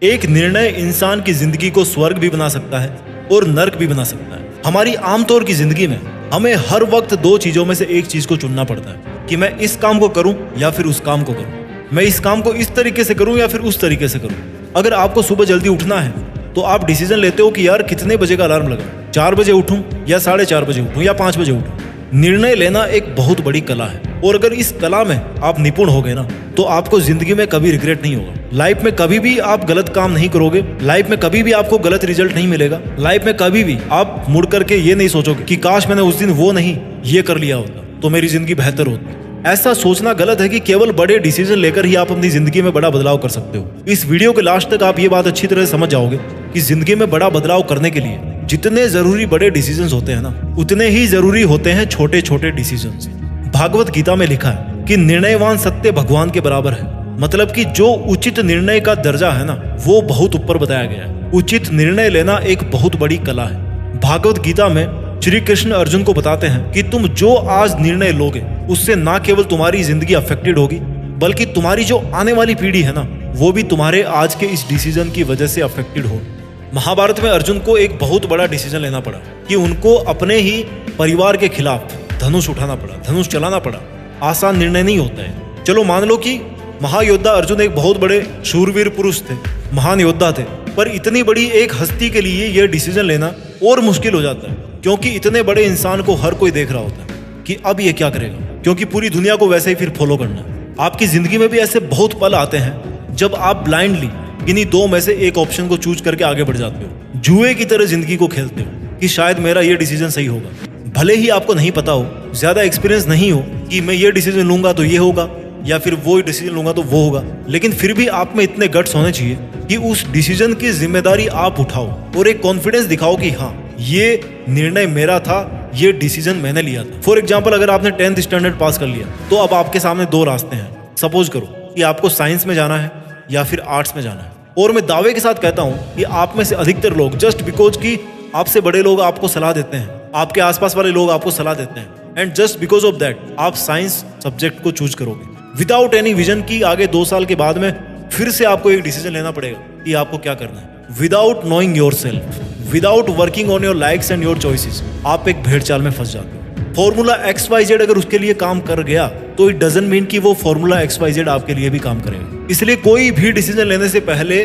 एक निर्णय इंसान की जिंदगी को स्वर्ग भी बना सकता है और नर्क भी बना सकता है। हमारी आमतौर की जिंदगी में हमें हर वक्त दो चीजों में से एक चीज को चुनना पड़ता है कि मैं इस काम को करूं या फिर उस काम को करूं, मैं इस काम को इस तरीके से करूं या फिर उस तरीके से करूं। अगर आपको सुबह जल्दी उठना है तो आप डिसीजन लेते हो कि यार कितने बजे का अलार्म लगा, 4 बजे उठूं या 4:30 बजे उठूं या 5 बजे उठूं। निर्णय लेना एक बहुत बड़ी कला है और अगर इस कला में आप निपुण हो गए ना तो आपको जिंदगी में कभी रिग्रेट नहीं होगा। लाइफ में कभी भी आप गलत काम नहीं करोगे, लाइफ में कभी भी आपको गलत रिजल्ट नहीं मिलेगा, लाइफ में कभी भी आप मुड़ करके ये नहीं सोचोगे कि काश मैंने उस दिन वो नहीं ये कर लिया होता तो मेरी जिंदगी बेहतर होती। ऐसा सोचना गलत है कि केवल बड़े डिसीजन लेकर ही आप अपनी जिंदगी में बड़ा बदलाव कर सकते हो। इस वीडियो के लास्ट तक आप ये बात अच्छी तरह समझ जाओगे कि जिंदगी में बड़ा बदलाव करने के लिए जितने जरूरी बड़े डिसीजंस होते हैं ना उतने ही जरूरी होते हैं छोटे छोटे डिसीजंस। भागवत गीता में लिखा है कि निर्णयवान सत्य भगवान के बराबर है, मतलब कि जो उचित निर्णय का दर्जा है ना वो बहुत ऊपर बताया गया है। उचित निर्णय लेना एक बहुत बड़ी कला है। भागवत गीता में श्री कृष्ण अर्जुन को बताते हैं कि तुम जो आज निर्णय लोगे उससे ना केवल तुम्हारी जिंदगी अफेक्टेड होगी बल्कि तुम्हारी जो आने वाली पीढ़ी है ना वो भी तुम्हारे आज के इस डिसीजन की वजह से अफेक्टेड होगी। महाभारत में अर्जुन को एक बहुत बड़ा डिसीजन लेना पड़ा कि उनको अपने ही परिवार के खिलाफ धनुष उठाना पड़ा, धनुष चलाना पड़ा। आसान निर्णय नहीं होता है। चलो मान लो कि महायोद्धा अर्जुन एक बहुत बड़े शूरवीर पुरुष थे, महान योद्धा थे, पर इतनी बड़ी एक हस्ती के लिए यह डिसीजन लेना और मुश्किल हो जाता है क्योंकि इतने बड़े इंसान को हर कोई देख रहा होता है कि अब ये क्या करेगा, क्योंकि पूरी दुनिया को वैसे ही फिर फॉलो करना है। आपकी जिंदगी में भी ऐसे बहुत पल आते हैं जब आप ब्लाइंडली इन्हीं दो में से एक ऑप्शन को चूज करके आगे बढ़ जाते हो, जुए की तरह जिंदगी को खेलते हो कि शायद मेरा ये डिसीजन सही होगा। भले ही आपको नहीं पता हो, ज्यादा एक्सपीरियंस नहीं हो कि मैं ये डिसीजन लूंगा तो ये होगा या फिर वो डिसीजन लूंगा तो वो होगा, लेकिन फिर भी आप में इतने गट्स होने चाहिए कि उस डिसीजन की जिम्मेदारी आप उठाओ और एक कॉन्फिडेंस दिखाओ कि हाँ ये निर्णय मेरा था, ये डिसीजन मैंने लिया था। फॉर एग्जाम्पल अगर आपने 10th स्टैंडर्ड पास कर लिया तो अब आपके सामने दो रास्ते हैं। सपोज करो कि आपको साइंस में जाना है या फिर आर्ट्स में जाना है, और मैं दावे के साथ कहता हूँ कि आप में से अधिकतर लोग जस्ट बिकॉज कि आपसे बड़े लोग आपको सलाह देते हैं, आपके आसपास वाले लोग आपको सलाह देते हैं, and just because of that आप साइंस सब्जेक्ट को चूज करोगे विदाउट एनी विजन की आगे 2 साल के बाद में फिर से आपको एक डिसीजन लेना पड़ेगा कि आपको क्या करना है। Without knowing your self, without working on your likes and your choices, आप एक भेड़ चाल में फंस जाते हो। फॉर्मूला XYZ अगर उसके लिए काम कर गया तो इट डजंट मीन कि वो फॉर्मूला XYZ आपके लिए भी काम करेगा। इसलिए कोई भी डिसीजन लेने से पहले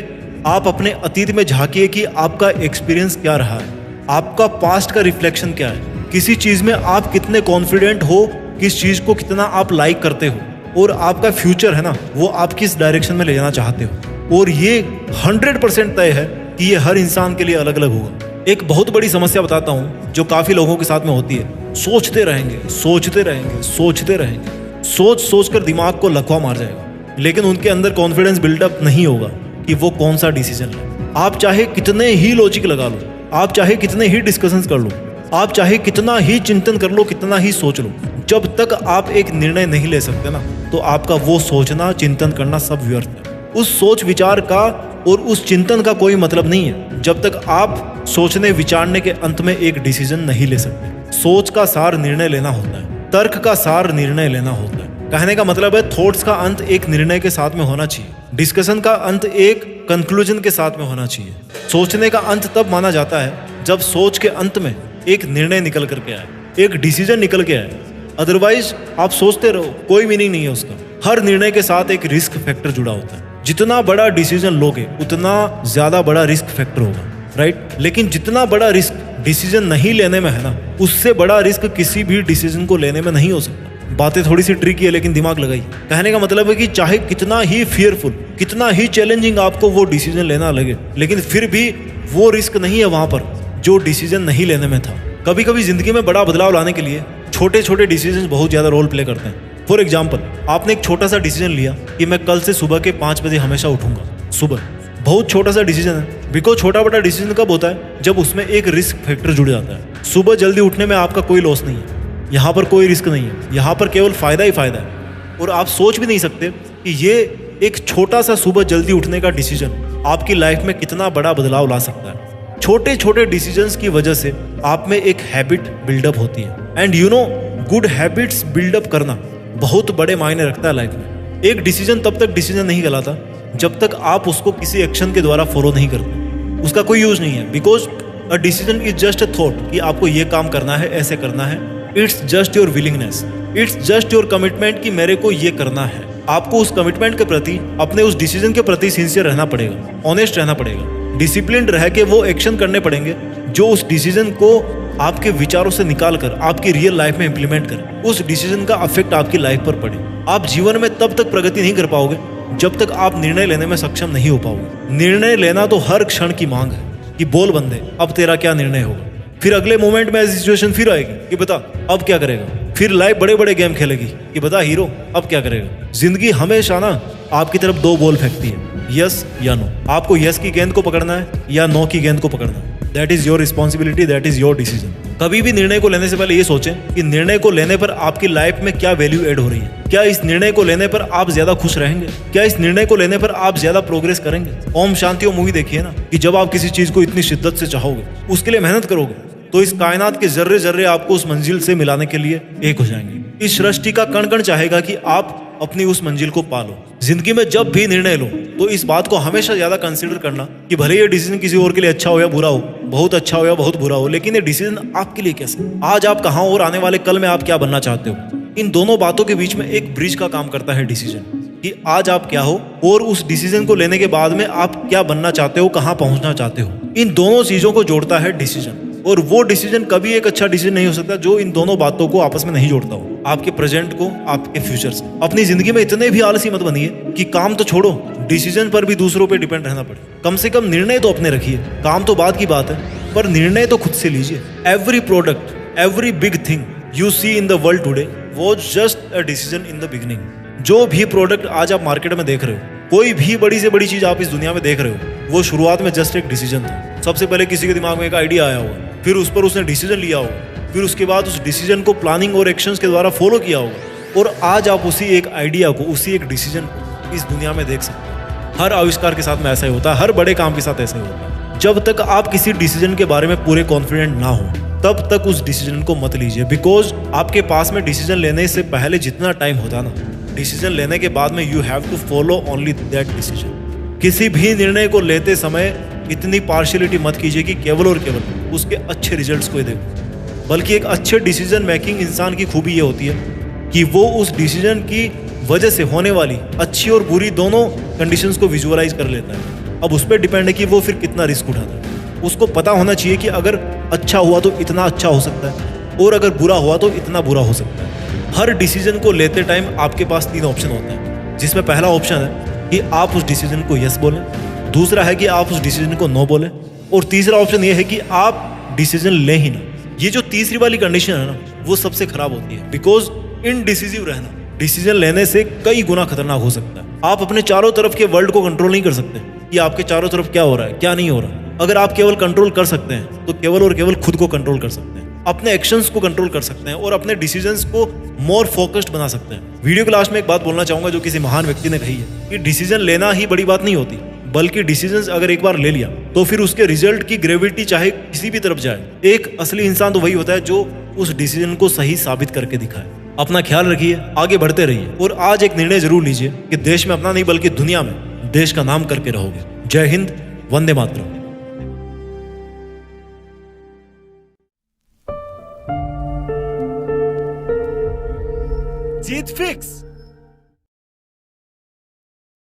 आप अपने अतीत में झांकिए कि आपका एक्सपीरियंस क्या रहा है, आपका पास्ट का रिफ्लेक्शन क्या है, किसी चीज में आप कितने कॉन्फिडेंट हो, किस चीज को कितना आप लाइक करते हो, और आपका फ्यूचर है ना वो आप किस डायरेक्शन में ले जाना चाहते हो। और ये 100% तय है कि ये हर इंसान के लिए अलग अलग होगा। एक बहुत बड़ी समस्या बताता हूँ जो काफी लोगों के साथ में होती है। सोचते रहेंगे सोचते रहेंगे सोचते रहेंगे, सोच सोच कर दिमाग को लकवा मार जाएगा, लेकिन उनके अंदर कॉन्फिडेंस बिल्डअप नहीं होगा कि वो कौन सा डिसीजन ले। आप चाहे कितने ही लॉजिक लगा लो, आप चाहे कितने ही डिस्कशंस कर लो, आप चाहे कितना ही चिंतन कर लो, कितना ही सोच लो, जब तक आप एक निर्णय नहीं ले सकते ना तो आपका वो सोचना चिंतन करना सब व्यर्थ है। उस सोच विचार का और उस चिंतन का कोई मतलब नहीं है जब तक आप सोचने विचारने के अंत में एक डिसीजन नहीं ले सकते। सोच का सार निर्णय लेना होता है, तर्क का सार निर्णय लेना होता है। कहने का मतलब है थॉट्स का अंत एक निर्णय के साथ में होना चाहिए, डिस्कशन का अंत एक कंक्लूजन के साथ में होना चाहिए। सोचने का अंत तब माना जाता है जब सोच के अंत में एक निर्णय निकल करके आए, एक डिसीजन निकल के आए। अदरवाइज आप सोचते रहो, कोई मीनिंग नहीं है उसका। हर निर्णय के साथ एक रिस्क फैक्टर जुड़ा होता है। जितना बड़ा डिसीजन लोगे उतना ज्यादा बड़ा रिस्क फैक्टर होगा, राइट? लेकिन जितना बड़ा रिस्क डिसीजन नहीं लेने में है ना उससे बड़ा रिस्क किसी भी डिसीजन को लेने में नहीं हो सकता। बातें थोड़ी सी ट्रिकी है लेकिन दिमाग लगाइए। कहने का मतलब है कि चाहे कितना ही फियरफुल, कितना ही चैलेंजिंग आपको वो डिसीजन लेना लगे, लेकिन फिर भी वो रिस्क नहीं है वहां पर जो डिसीजन नहीं लेने में था। कभी कभी जिंदगी में बड़ा बदलाव लाने के लिए छोटे छोटे डिसीजन बहुत ज्यादा रोल प्ले करते हैं। फॉर एग्जाम्पल आपने एक छोटा सा डिसीजन लिया कि मैं कल से सुबह के 5 बजे हमेशा उठूंगा। सुबह बहुत छोटा सा डिसीजन है, बिकॉज छोटा बड़ा डिसीजन कब होता है जब उसमें एक रिस्क फैक्टर जुड़ जाता है। सुबह जल्दी उठने में आपका कोई लॉस नहीं है, यहाँ पर कोई रिस्क नहीं है, यहाँ पर केवल फायदा ही फायदा है। और आप सोच भी नहीं सकते कि ये एक छोटा सा सुबह जल्दी उठने का डिसीजन आपकी लाइफ में कितना बड़ा बदलाव ला सकता है। छोटे छोटे डिसीजंस की वजह से आप में एक हैबिट बिल्डअप होती है, and you know good habits buildup करना बहुत बड़े मायने रखता है लाइफ में। एक डिसीजन तब तक डिसीजन नहीं कहलाता जब तक आप उसको किसी एक्शन के द्वारा फॉलो नहीं करते, उसका कोई यूज नहीं है। Because a decision is just a thought कि आपको ये काम करना है, ऐसे करना है। It's just your willingness, it's just your commitment कि मेरे को ये करना है। आपको उस कमिटमेंट के प्रति, अपने उस डिसीजन के प्रति सिंसियर रहना पड़ेगा, ऑनेस्ट रहना पड़ेगा, डिसिप्लिन रह के वो एक्शन करने पड़ेंगे जो उस डिसीजन को आपके विचारों से निकाल कर आपकी रियल लाइफ में इंप्लीमेंट करें। उस डिसीजन का अफेक्ट आपकी लाइफ पर पड़े। आप जीवन में तब तक प्रगति नहीं कर पाओगे जब तक आप निर्णय लेने में सक्षम नहीं हो पाओगे। निर्णय लेना तो हर क्षण की मांग है कि बोल बंदे, अब तेरा क्या निर्णय होगा। फिर अगले मोमेंट में ऐसी सिचुएशन फिर आएगी कि बता अब क्या करेगा। फिर लाइफ बड़े बड़े गेम खेलेगी कि बता हीरो अब क्या करेगा। जिंदगी हमेशा ना आपकी तरफ दो बॉल फेंकती है, यस या नो। आपको यस की गेंद को पकड़ना है या नो की गेंद को पकड़ना है। That is your responsibility, that is your decision. कभी भी निर्णय को लेने से पहले ये सोचें कि निर्णय को लेने पर आपकी लाइफ में क्या वैल्यू ऐड हो रही है। क्या इस निर्णय को लेने पर आप ज्यादा खुश रहेंगे? क्या इस निर्णय को लेने पर आप ज्यादा प्रोग्रेस करेंगे? ओम शांति ओम मूवी देखिए ना, कि जब आप किसी चीज को इतनी शिद्दत से चाहोगे, उसके लिए मेहनत करोगे, तो इस कायनात के जर्रे जर्रे आपको उस मंजिल से मिलाने के लिए एक हो जाएंगे। इस सृष्टि का कण कण चाहेगा कि आप अपनी उस मंजिल को पालो। जिंदगी में जब भी निर्णय लो तो इस बात को हमेशा ज्यादा कंसीडर करना कि भले ये डिसीजन किसी और के लिए अच्छा हो या बुरा हो, बहुत अच्छा हो या बहुत बुरा हो, लेकिन ये डिसीजन आपके लिए कैसे, आज आप कहाँ हो और आने वाले कल में आप क्या बनना चाहते हो। इन दोनों बातों के बीच में एक ब्रिज का काम करता है डिसीजन, कि आज आप क्या हो और उस डिसीजन को लेने के बाद में आप क्या बनना चाहते हो, कहाँ पहुंचना चाहते हो। इन दोनों चीजों को जोड़ता है डिसीजन। और वो डिसीजन कभी एक अच्छा डिसीजन नहीं हो सकता जो इन दोनों बातों को आपस में नहीं जोड़ता हो, आपके प्रेजेंट को आपके फ्यूचर से। अपनी जिंदगी में इतने भी आलसी मत बनिए कि काम तो छोड़ो, डिसीजन पर भी दूसरों पे डिपेंड रहना पड़े। कम से कम निर्णय तो अपने रखिए, काम तो बाद की बात है, पर निर्णय तो खुद से लीजिए। Every product, every big thing you see in the world today was just a decision in the beginning. जो भी प्रोडक्ट आज आप मार्केट में देख रहे हो, कोई भी बड़ी से बड़ी चीज आप इस दुनिया में देख रहे हो, वो शुरुआत में जस्ट एक डिसीजन था। सबसे पहले किसी के दिमाग में एक आइडिया आया होगा, फिर उस पर उसने डिसीजन लिया होगा, फिर उसके बाद उस डिसीजन को प्लानिंग और एक्शंस के द्वारा फॉलो किया होगा, और आज आप उसी एक आइडिया को, उसी एक डिसीजन को इस दुनिया में देख सकते हैं। हर आविष्कार के साथ में ऐसा ही होता है, हर बड़े काम के साथ ऐसा ही होता है। जब तक आप किसी डिसीजन के बारे में पूरे कॉन्फिडेंट ना हो, तब तक उस डिसीजन को मत लीजिए। बिकॉज आपके पास में डिसीजन लेने से पहले जितना टाइम होता ना, डिसीजन लेने के बाद में you have to follow only that decision. किसी भी निर्णय को लेते समय इतनी पार्शियलिटी मत कीजिए कि केवल और केवल उसके अच्छे रिजल्ट्स को ही देखो, बल्कि एक अच्छे डिसीजन मेकिंग इंसान की खूबी ये होती है कि वो उस डिसीजन की वजह से होने वाली अच्छी और बुरी दोनों कंडीशंस को विजुअलाइज कर लेता है। अब उस पर डिपेंड है कि वो फिर कितना रिस्क उठाता है। उसको पता होना चाहिए कि अगर अच्छा हुआ तो इतना अच्छा हो सकता है, और अगर बुरा हुआ तो इतना बुरा हो सकता है। हर डिसीजन को लेते टाइम आपके पास 3 ऑप्शन होते हैं, जिसमें पहला ऑप्शन है कि आप उस डिसीजन को यस बोलें, दूसरा है कि आप उस डिसीजन को नो बोलें, और तीसरा ऑप्शन ये है कि आप डिसीजन ले ही ना। ये जो तीसरी वाली कंडीशन है ना, वो सबसे खराब होती है। बिकॉज इनडिसिसिव रहना डिसीजन लेने से कई गुना खतरनाक हो सकता है। आप अपने चारों तरफ के वर्ल्ड को कंट्रोल नहीं कर सकते कि आपके चारों तरफ क्या हो रहा है, क्या नहीं हो रहा। अगर आप केवल कंट्रोल कर सकते हैं तो केवल और केवल खुद को कंट्रोल कर सकते हैं, अपने एक्शंस को कंट्रोल कर सकते हैं और अपने डिसीजंस को मोर फोकस्ड बना सकते हैं। वीडियो के लास्ट में एक बात बोलना चाहूंगा जो किसी महान व्यक्ति ने कही है कि डिसीजन लेना ही बड़ी बात नहीं होती, बल्कि डिसीजंस अगर एक बार ले लिया तो फिर उसके रिजल्ट की ग्रेविटी चाहे किसी भी तरफ जाए, एक असली इंसान तो वही होता है जो उस डिसीजन को सही साबित करके दिखाए। अपना ख्याल रखिए, आगे बढ़ते रहिए, और आज एक निर्णय जरूर लीजिए कि देश में अपना नहीं बल्कि दुनिया में देश का नाम करके रहोगे। जय हिंद, वंदे मातरम। जीत फिक्स।